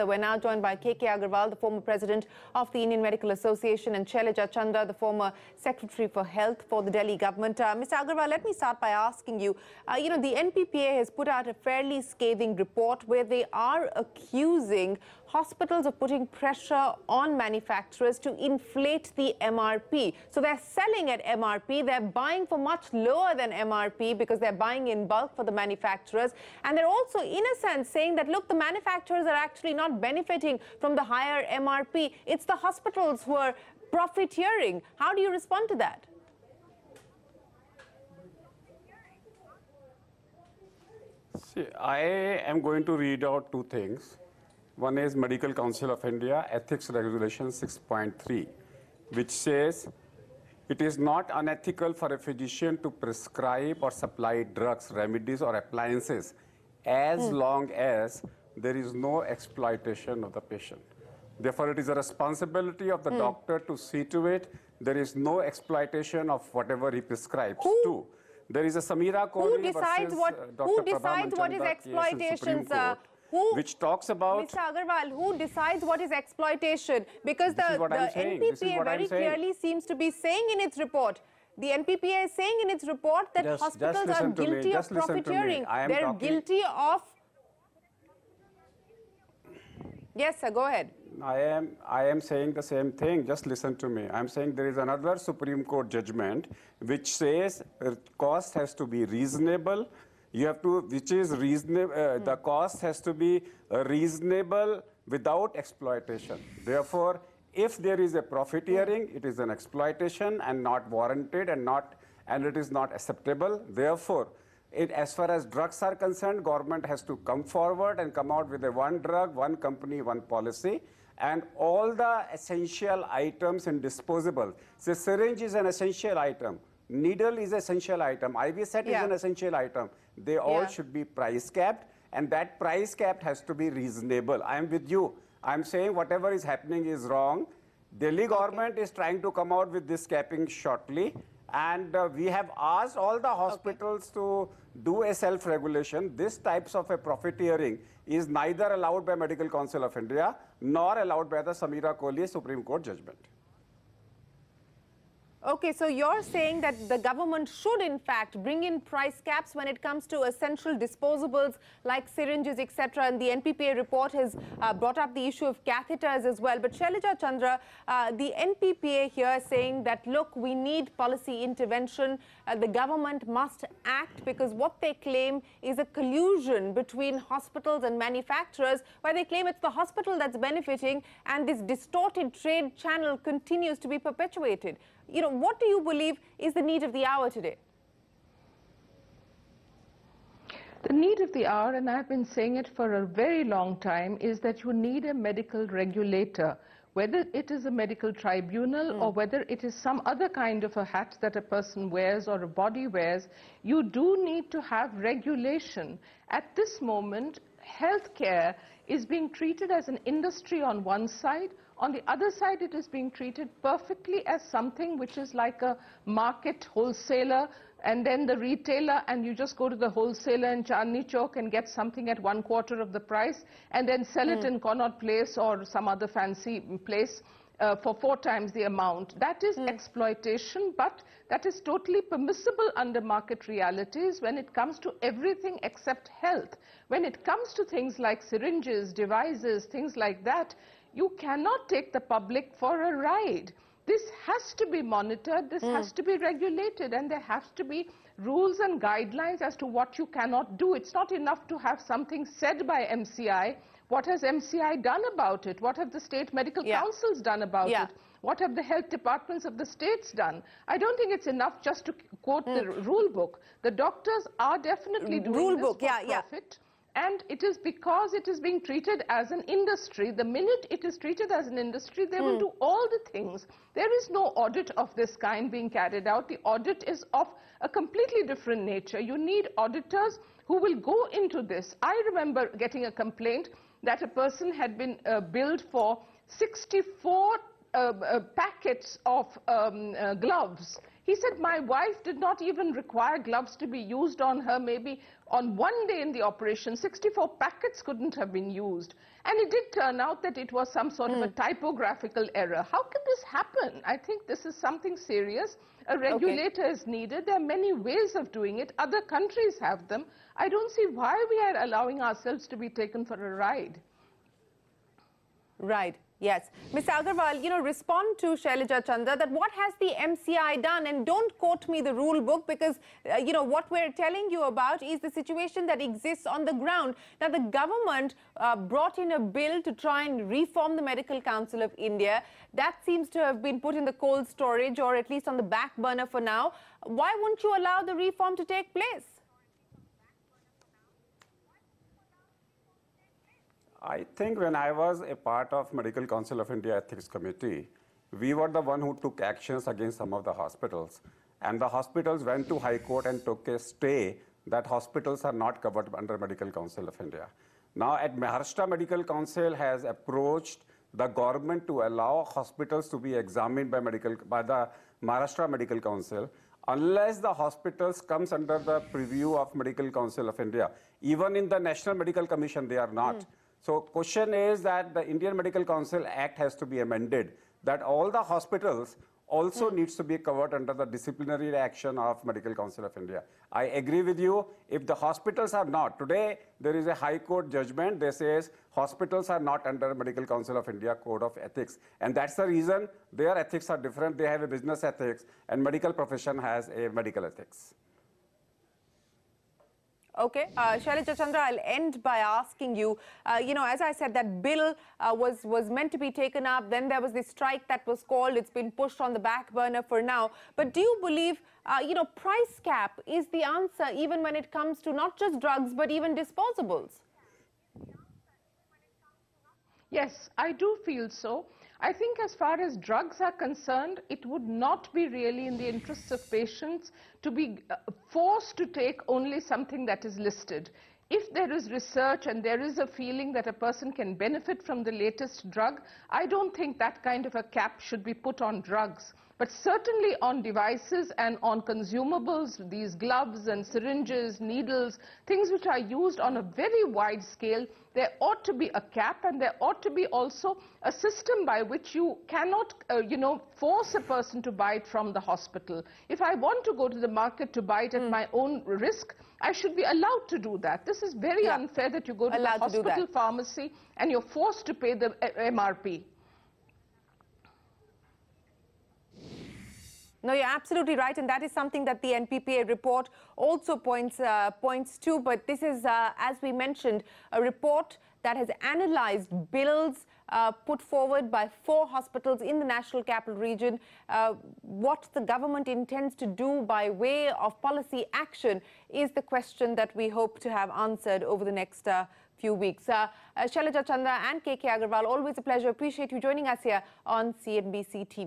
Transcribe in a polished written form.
We're now joined by Aggarwal, the former president of the Indian Medical Association, and Shailaja Chandra, the former secretary for health for the Delhi government. Mr. Aggarwal, let me start by asking you, the NPPA has put out a fairly scathing report where they are accusing hospitals of putting pressure on manufacturers to inflate the MRP. So they're selling at MRP, they're buying for much lower than MRP because they're buying in bulk for the manufacturers. And they're also, in a sense, saying that, look, the manufacturers are actually not benefiting from the higher MRP. It's the hospitals who are profiteering. How do you respond to that? See, I am going to read out two things. One is Medical Council of India Ethics Regulation 6.3, which says it is not unethical for a physician to prescribe or supply drugs, remedies, or appliances as long as there is no exploitation of the patient. Therefore, it is a responsibility of the doctor to see to it there is no exploitation of whatever he prescribes to. There is a Samira Kohli Who decides what is exploitation, sir? Which talks about... Mr. Aggarwal, who decides what is exploitation? Because the NPPA very clearly seems to be saying in its report, the NPPA is saying in its report that hospitals are guilty of profiteering. They're guilty of... Yes, sir, go ahead. I am saying the same thing. Just listen to me. I'm saying there is another Supreme Court judgment which says cost has to be reasonable. You have to, which is reasonable, the cost has to be reasonable without exploitation. Therefore, if there is a profiteering, it is an exploitation and not warranted and it is not acceptable. Therefore, as far as drugs are concerned, government has to come forward and come out with a one drug, one company, one policy. And all the essential items and disposable. So syringe is an essential item. Needle is an essential item. IV set is an essential item. They all should be price capped, and that price cap has to be reasonable. I am with you. I'm saying whatever is happening is wrong. Delhi government is trying to come out with this capping shortly, and we have asked all the hospitals to do a self-regulation. This types of a profiteering is neither allowed by Medical Council of India nor allowed by the Samira Kohli Supreme Court judgment. Okay, so you're saying that the government should, in fact, bring in price caps when it comes to essential disposables like syringes, etc. And the NPPA report has brought up the issue of catheters as well. But Shailaja Chandra, the NPPA here is saying that, look, we need policy intervention. The government must act because what they claim is a collusion between hospitals and manufacturers, where they claim it's the hospital that's benefiting and this distorted trade channel continues to be perpetuated. What do you believe is the need of the hour today? The need of the hour, and I've been saying it for a very long time, is that you need a medical regulator, whether it is a medical tribunal or whether it is some other kind of a hat that a person wears or a body wears. You do need to have regulation. At this moment, healthcare is being treated as an industry on one side. On the other side, it is being treated perfectly as something which is like a market wholesaler and then the retailer, and you just go to the wholesaler in Chandni Chowk and get something at 1/4 of the price and then sell it in Connaught Place or some other fancy place for 4 times the amount. That is exploitation, but that is totally permissible under market realities when it comes to everything except health. When it comes to things like syringes, devices, things like that, you cannot take the public for a ride. This has to be monitored, this has to be regulated, and there has to be rules and guidelines as to what you cannot do. It's not enough to have something said by MCI. What has MCI done about it? What have the state medical councils done about it? What have the health departments of the states done? I don't think it's enough just to quote the rule book. The doctors are definitely doing this for profit. And it is because it is being treated as an industry. The minute it is treated as an industry, they will do all the things. There is no audit of this kind being carried out. The audit is of a completely different nature. You need auditors who will go into this. I remember getting a complaint that a person had been billed for 64 packets of gloves He said, my wife did not even require gloves to be used on her. Maybe on one day in the operation, 64 packets couldn't have been used. And it did turn out that it was some sort of a typographical error. How can this happen? I think this is something serious. A regulator is needed. There are many ways of doing it. Other countries have them. I don't see why we are allowing ourselves to be taken for a ride. Right. Yes. Mr. Aggarwal, respond to Shailaja Chandra that what has the MCI done? And don't quote me the rule book because, what we're telling you about is the situation that exists on the ground. Now, the government brought in a bill to try and reform the Medical Council of India. That seems to have been put in the cold storage or at least on the back burner for now. Why won't you allow the reform to take place? I think when I was a part of Medical Council of India Ethics Committee, we were the one who took actions against some of the hospitals. And the hospitals went to High Court and took a stay that hospitals are not covered under Medical Council of India. Now, at Maharashtra Medical Council has approached the government to allow hospitals to be examined by the Maharashtra Medical Council unless the hospitals comes under the preview of Medical Council of India. Even in the National Medical Commission, they are not. So question is that the Indian Medical Council Act has to be amended, that all the hospitals also needs to be covered under the disciplinary action of Medical Council of India. I agree with you. If the hospitals are not, today there is a High Court judgment that says hospitals are not under Medical Council of India Code of Ethics. And that's the reason their ethics are different. They have a business ethics and medical profession has a medical ethics. Okay, Shailaja Chandra, I'll end by asking you, as I said, that bill was meant to be taken up. Then there was this strike that was called. It's been pushed on the back burner for now. But do you believe, price cap is the answer even when it comes to not just drugs, but even disposables? Yes, I do feel so. I think as far as drugs are concerned, it would not be really in the interests of patients to be forced to take only something that is listed. If there is research and there is a feeling that a person can benefit from the latest drug, I don't think that kind of a cap should be put on drugs. But certainly on devices and on consumables, these gloves and syringes, needles, things which are used on a very wide scale, there ought to be a cap, and there ought to be also a system by which you cannot, force a person to buy it from the hospital. If I want to go to the market to buy it at my own risk, I should be allowed to do that. This is very unfair that you go to the hospital pharmacy and you're forced to pay the m.r.p. No, you're absolutely right, and that is something that the NPPA report also points to. But this is, as we mentioned, a report that has analyzed bills put forward by 4 hospitals in the National Capital Region. What the government intends to do by way of policy action is the question that we hope to have answered over the next few weeks. Shailaja Chandra and KK Aggarwal, always a pleasure. Appreciate you joining us here on CNBC TV.